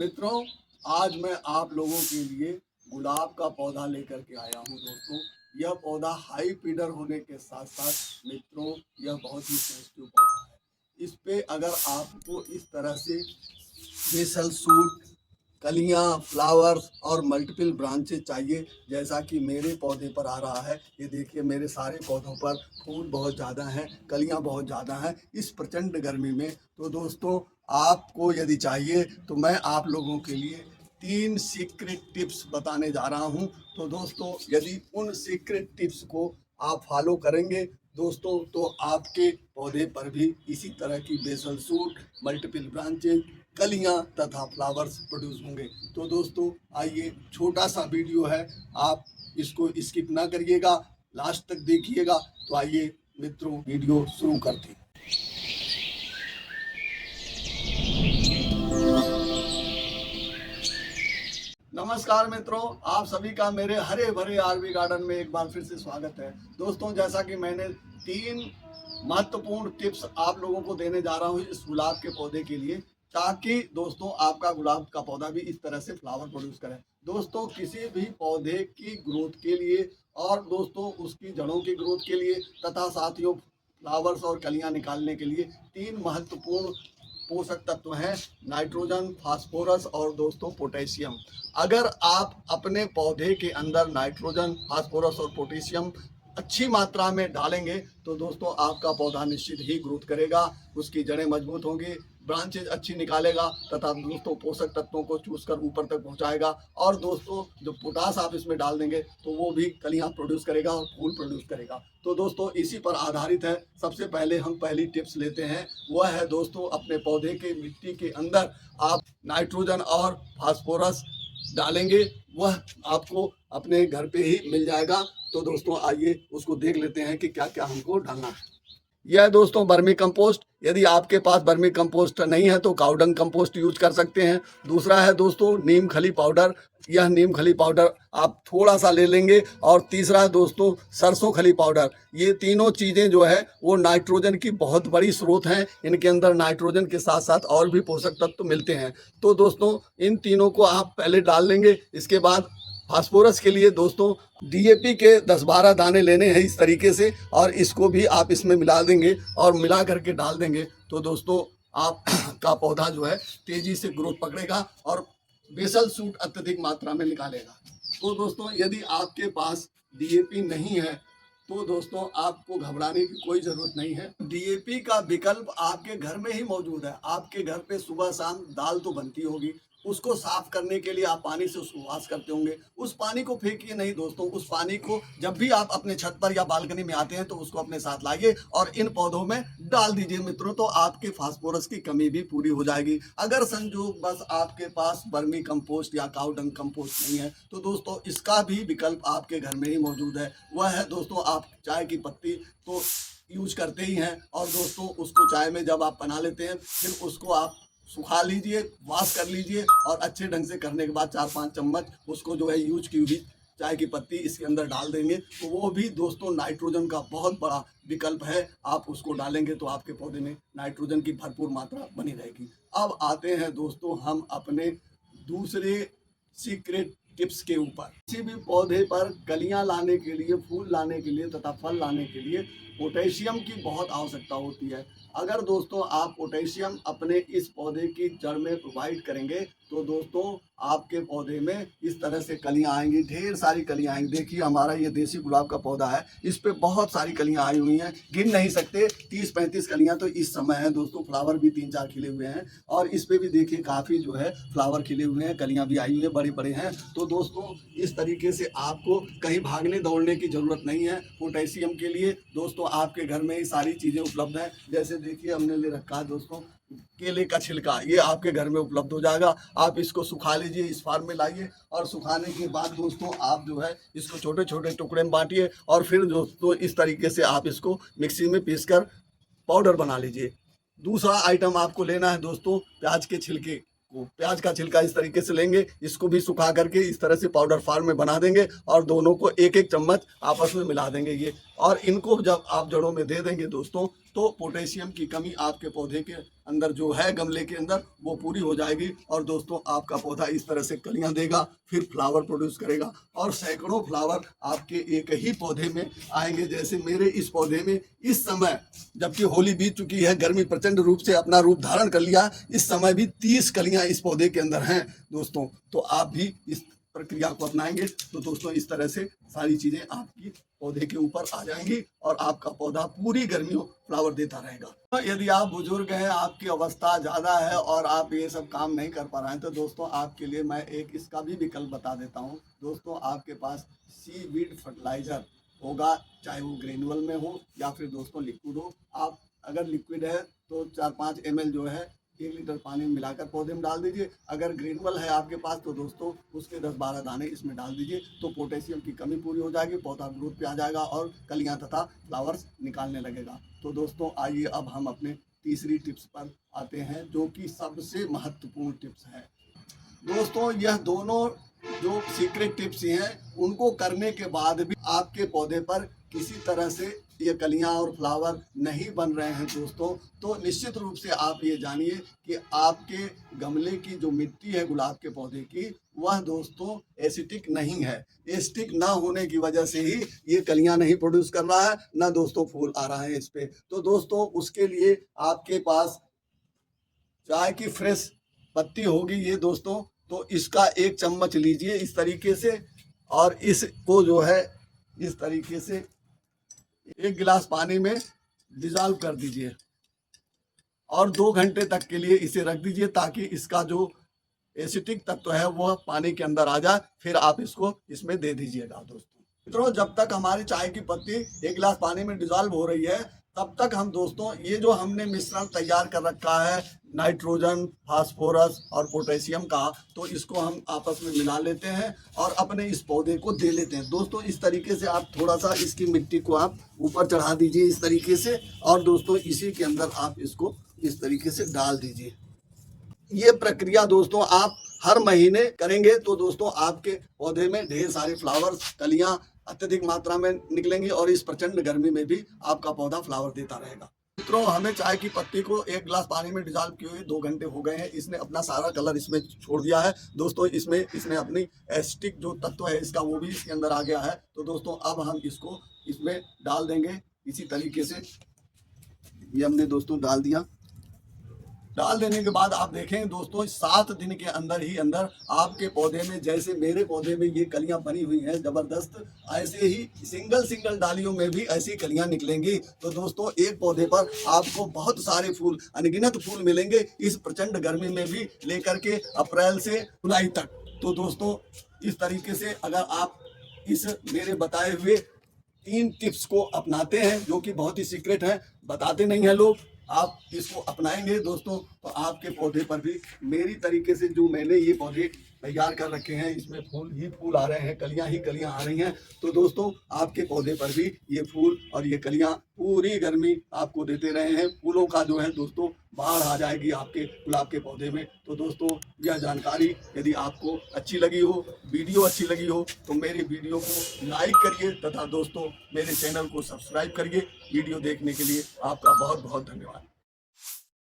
मित्रों, आज मैं आप लोगों के लिए गुलाब का पौधा लेकर के आया हूं। दोस्तों, यह पौधा हाई पीडर होने के साथ साथ मित्रों यह बहुत ही सेंसिटिव पौधा है। इस पे अगर आपको इस तरह से बेसल सूट, कलियां, फ्लावर्स और मल्टीपल ब्रांचेज चाहिए, जैसा कि मेरे पौधे पर आ रहा है। ये देखिए, मेरे सारे पौधों पर फूल बहुत ज़्यादा हैं, कलियां बहुत ज़्यादा हैं इस प्रचंड गर्मी में। तो दोस्तों, आपको यदि चाहिए तो मैं आप लोगों के लिए 3 सीक्रेट टिप्स बताने जा रहा हूं। तो दोस्तों, यदि उन सीक्रेट टिप्स को आप फॉलो करेंगे दोस्तों, तो आपके पौधे पर भी इसी तरह की बेसल सूट, मल्टीपल ब्रांचेज, कलियां तथा फ्लावर्स प्रोड्यूस होंगे। तो दोस्तों, आइए, छोटा सा वीडियो है, आप इसको स्किप ना करिएगा, लास्ट तक देखिएगा। तो आइए मित्रों, वीडियो शुरू करते हैं। नमस्कार मित्रों, आप सभी का मेरे हरे भरे आरवी गार्डन में एक बार फिर से स्वागत है। दोस्तों, जैसा कि मैंने 3 महत्वपूर्ण टिप्स आप लोगों को देने जा रहा हूँ इस गुलाब के पौधे के लिए, ताकि दोस्तों आपका गुलाब का पौधा भी इस तरह से फ्लावर प्रोड्यूस करे। दोस्तों, किसी भी पौधे की ग्रोथ के लिए और दोस्तों उसकी जड़ों की ग्रोथ के लिए तथा साथियों फ्लावर्स और कलियां निकालने के लिए 3 महत्वपूर्ण पोषक तत्व हैं: नाइट्रोजन, फास्फोरस और दोस्तों पोटेशियम। अगर आप अपने पौधे के अंदर नाइट्रोजन, फास्फोरस और पोटेशियम अच्छी मात्रा में डालेंगे तो दोस्तों आपका पौधा निश्चित ही ग्रोथ करेगा, उसकी जड़ें मजबूत होंगी, ब्रांचेज अच्छी निकालेगा तथा दोस्तों पोषक तत्वों को चूस कर ऊपर तक पहुंचाएगा। और दोस्तों, जो पोटास आप इसमें डाल देंगे तो वो भी कलियां प्रोड्यूस करेगा और फूल प्रोड्यूस करेगा। तो दोस्तों, इसी पर आधारित है। सबसे पहले हम पहली टिप्स लेते हैं, वह है दोस्तों, अपने पौधे के मिट्टी के अंदर आप नाइट्रोजन और फास्फोरस डालेंगे, वह आपको अपने घर पे ही मिल जाएगा। तो दोस्तों, आइए उसको देख लेते हैं कि क्या क्या हमको डालना है। यह दोस्तों वर्मी कंपोस्ट, यदि आपके पास वर्मी कंपोस्ट नहीं है तो काउडंग कंपोस्ट यूज कर सकते हैं। दूसरा है दोस्तों नीम खली पाउडर, यह नीम खली पाउडर आप थोड़ा सा ले लेंगे। और तीसरा है दोस्तों सरसों खली पाउडर। ये तीनों चीज़ें जो है वो नाइट्रोजन की बहुत बड़ी स्रोत हैं, इनके अंदर नाइट्रोजन के साथ साथ और भी पोषक तत्व मिलते हैं। तो दोस्तों, इन तीनों को आप पहले डाल लेंगे। इसके बाद फास्फोरस के लिए दोस्तों डीएपी के 10-12 दाने लेने हैं इस तरीके से, और इसको भी आप इसमें मिला देंगे और मिला करके डाल देंगे। तो दोस्तों, आप का पौधा जो है तेजी से ग्रोथ पकड़ेगा और बेसल सूट अत्यधिक मात्रा में निकालेगा। तो दोस्तों, यदि आपके पास डीएपी नहीं है तो दोस्तों आपको घबराने की कोई ज़रूरत नहीं है। डीएपी का विकल्प आपके घर में ही मौजूद है। आपके घर पे सुबह शाम दाल तो बनती होगी, उसको साफ करने के लिए आप पानी से उसको वॉश करते होंगे। उस पानी को फेंकिए नहीं दोस्तों, उस पानी को जब भी आप अपने छत पर या बालकनी में आते हैं तो उसको अपने साथ लाइए और इन पौधों में डाल दीजिए मित्रों। तो आपके फास्फोरस की कमी भी पूरी हो जाएगी। अगर संजोग बस आपके पास वर्मी कंपोस्ट या काउडंग कंपोस्ट नहीं है तो दोस्तों इसका भी विकल्प आपके घर में ही मौजूद है। वह है दोस्तों, आप चाय की पत्ती तो यूज करते ही हैं, और दोस्तों उसको चाय में जब आप बना लेते हैं फिर उसको आप सुखा लीजिए, वॉश कर लीजिए, और अच्छे ढंग से करने के बाद 4-5 चम्मच उसको जो है यूज की हुई चाय की पत्ती इसके अंदर डाल देंगे। तो वो भी दोस्तों नाइट्रोजन का बहुत बड़ा विकल्प है। आप उसको डालेंगे तो आपके पौधे में नाइट्रोजन की भरपूर मात्रा बनी रहेगी। अब आते हैं दोस्तों हम अपने दूसरे सीक्रेट टिप्स के ऊपर। किसी भी पौधे पर कलियां लाने के लिए, फूल लाने के लिए तथा फल लाने के लिए पोटेशियम की बहुत आवश्यकता होती है। अगर दोस्तों आप पोटेशियम अपने इस पौधे की जड़ में प्रोवाइड करेंगे तो दोस्तों आपके पौधे में इस तरह से कलियां आएंगी, ढेर सारी कलियां आएंगी। देखिए, हमारा ये देसी गुलाब का पौधा है, इस पे बहुत सारी कलियां आई हुई हैं, गिन नहीं सकते। 30-35 कलियां तो इस समय है दोस्तों। फ्लावर भी 3-4 खिले हुए हैं, और इस पे भी देखिए काफ़ी जो है फ्लावर खिले हुए हैं, कलियां भी आई हुई हैं, बड़े बड़े हैं। तो दोस्तों इस तरीके से आपको कहीं भागने दौड़ने की ज़रूरत नहीं है। पोटेशियम के लिए दोस्तों आपके घर में ही सारी चीज़ें उपलब्ध हैं। जैसे देखिए, हमने ले रखा है दोस्तों केले का छिलका, ये आपके घर में उपलब्ध हो जाएगा। आप इसको सुखा लीजिए, इस फार्म में लाइए, और सुखाने के बाद दोस्तों आप जो है इसको छोटे छोटे टुकड़े में बांटिए, और फिर दोस्तों इस तरीके से आप इसको मिक्सी में पीस कर पाउडर बना लीजिए। दूसरा आइटम आपको लेना है दोस्तों प्याज के छिलके को। प्याज का छिलका इस तरीके से लेंगे, इसको भी सुखा करके इस तरह से पाउडर फॉर्म में बना देंगे, और दोनों को 1-1 चम्मच आपस में मिला देंगे ये, और इनको जब आप जड़ों में दे देंगे दोस्तों तो पोटेशियम की कमी आपके पौधे के अंदर जो है गमले के अंदर वो पूरी हो जाएगी और दोस्तों आपका पौधा इस तरह से कलियां देगा, फिर फ्लावर प्रोड्यूस करेगा और सैकड़ों फ्लावर आपके एक ही पौधे में आएंगे। जैसे मेरे इस पौधे में इस समय, जबकि होली बीत चुकी है, गर्मी प्रचंड रूप से अपना रूप धारण कर लिया, इस समय भी 30 कलियां इस पौधे के अंदर हैं दोस्तों। तो आप भी इस प्रक्रिया को अपनाएंगे तो दोस्तों इस तरह से सारी चीजें आपकी पौधे के ऊपर आ जाएंगी और आपका पौधा पूरी गर्मियों फ्लावर देता रहेगा। तो यदि आप बुजुर्ग हैं, आपकी अवस्था ज़्यादा है और आप ये सब काम नहीं कर पा रहे हैं, तो दोस्तों आपके लिए मैं एक इसका भी विकल्प बता देता हूँ। दोस्तों आपके पास सीवीड फर्टिलाइजर होगा, चाहे वो ग्रेनुअल में हो या फिर दोस्तों लिक्विड हो। आप अगर लिक्विड है तो 4-5 ml जो है 1 लीटर पानी में मिलाकर पौधे में डाल दीजिए। अगर ग्रेनुअल है आपके पास तो दोस्तों उसके 10-12 दाने इसमें डाल दीजिए, तो पोटेशियम की कमी पूरी हो जाएगी, पौधा ग्रोथ पे आ जाएगा और कलियां तथा फ्लावर्स निकालने लगेगा। तो दोस्तों आइए अब हम अपने तीसरी टिप्स पर आते हैं, जो कि सबसे महत्वपूर्ण टिप्स है। दोस्तों यह दोनों जो सीक्रेट टिप्स हैं, उनको करने के बाद भी आपके पौधे पर किसी तरह से ये कलियां और फ्लावर नहीं बन रहे हैं दोस्तों, तो निश्चित रूप से आप ये जानिए कि आपके गमले की जो मिट्टी है गुलाब के पौधे की, वह दोस्तों एसिटिक नहीं है। एसिटिक ना होने की वजह से ही ये कलियां नहीं प्रोड्यूस कर रहा है, ना दोस्तों फूल आ रहा है इस पे। तो दोस्तों उसके लिए आपके पास चाय की फ्रेश पत्ती होगी ये दोस्तों, तो इसका 1 चम्मच लीजिए इस तरीके से और इसको जो है इस तरीके से 1 गिलास पानी में डिजॉल्व कर दीजिए और 2 घंटे तक के लिए इसे रख दीजिए, ताकि इसका जो एसिटिक तत्व है वह पानी के अंदर आ जाए। फिर आप इसको इसमें दे दीजिएगा दोस्तों। मित्रों जब तक हमारी चाय की पत्ती 1 गिलास पानी में डिजॉल्व हो रही है, तब तक हम दोस्तों ये जो हमने मिश्रण तैयार कर रखा है नाइट्रोजन, फास्फोरस और पोटेशियम का, तो इसको हम आपस में मिला लेते हैं और अपने इस पौधे को दे लेते हैं दोस्तों। इस तरीके से आप थोड़ा सा इसकी मिट्टी को आप ऊपर चढ़ा दीजिए इस तरीके से, और दोस्तों इसी के अंदर आप इसको इस तरीके से डाल दीजिए। ये प्रक्रिया दोस्तों आप हर महीने करेंगे तो दोस्तों आपके पौधे में ढेर सारे फ्लावर्स, कलियां अत्यधिक मात्रा में निकलेंगी और इस प्रचंड गर्मी में भी आपका पौधा फ्लावर देता रहेगा। मित्रों हमें चाय की पत्ती को 1 गिलास पानी में डिजॉल्व किए हुए 2 घंटे हो गए हैं। इसने अपना सारा कलर इसमें छोड़ दिया है दोस्तों। इसने अपनी एसिटिक जो तत्व है इसका वो भी इसके अंदर आ गया है। तो दोस्तों अब हम इसको इसमें डाल देंगे इसी तरीके से। ये हमने दोस्तों डाल दिया। डाल देने के बाद आप देखें दोस्तों 7 दिन के अंदर ही अंदर आपके पौधे में, जैसे मेरे पौधे में ये कलियां बनी हुई हैं जबरदस्त, ऐसे ही सिंगल डालियों में भी ऐसी कलियां निकलेंगी। तो दोस्तों एक पौधे पर आपको बहुत सारे फूल, अनगिनत फूल मिलेंगे इस प्रचंड गर्मी में भी, लेकर के अप्रैल से जुलाई तक। तो दोस्तों इस तरीके से अगर आप इस मेरे बताए हुए 3 टिप्स को अपनाते हैं, जो कि बहुत ही सीक्रेट है, बताते नहीं हैं लोग, आप इसको अपनाएंगे दोस्तों, तो आपके पौधे पर भी मेरी तरीके से जो मैंने ये पौधे तैयार कर रखे हैं, इसमें फूल ही फूल आ रहे हैं, कलियां ही कलियां आ रही हैं। तो दोस्तों आपके पौधे पर भी ये फूल और ये कलियां पूरी गर्मी आपको देते रहे हैं। फूलों का जो है दोस्तों बाढ़ आ जाएगी आपके गुलाब के पौधे में। तो दोस्तों यह जानकारी यदि आपको अच्छी लगी हो, वीडियो अच्छी लगी हो, तो मेरे वीडियो को लाइक करिए तथा दोस्तों मेरे चैनल को सब्सक्राइब करिए। वीडियो देखने के लिए आपका बहुत बहुत धन्यवाद।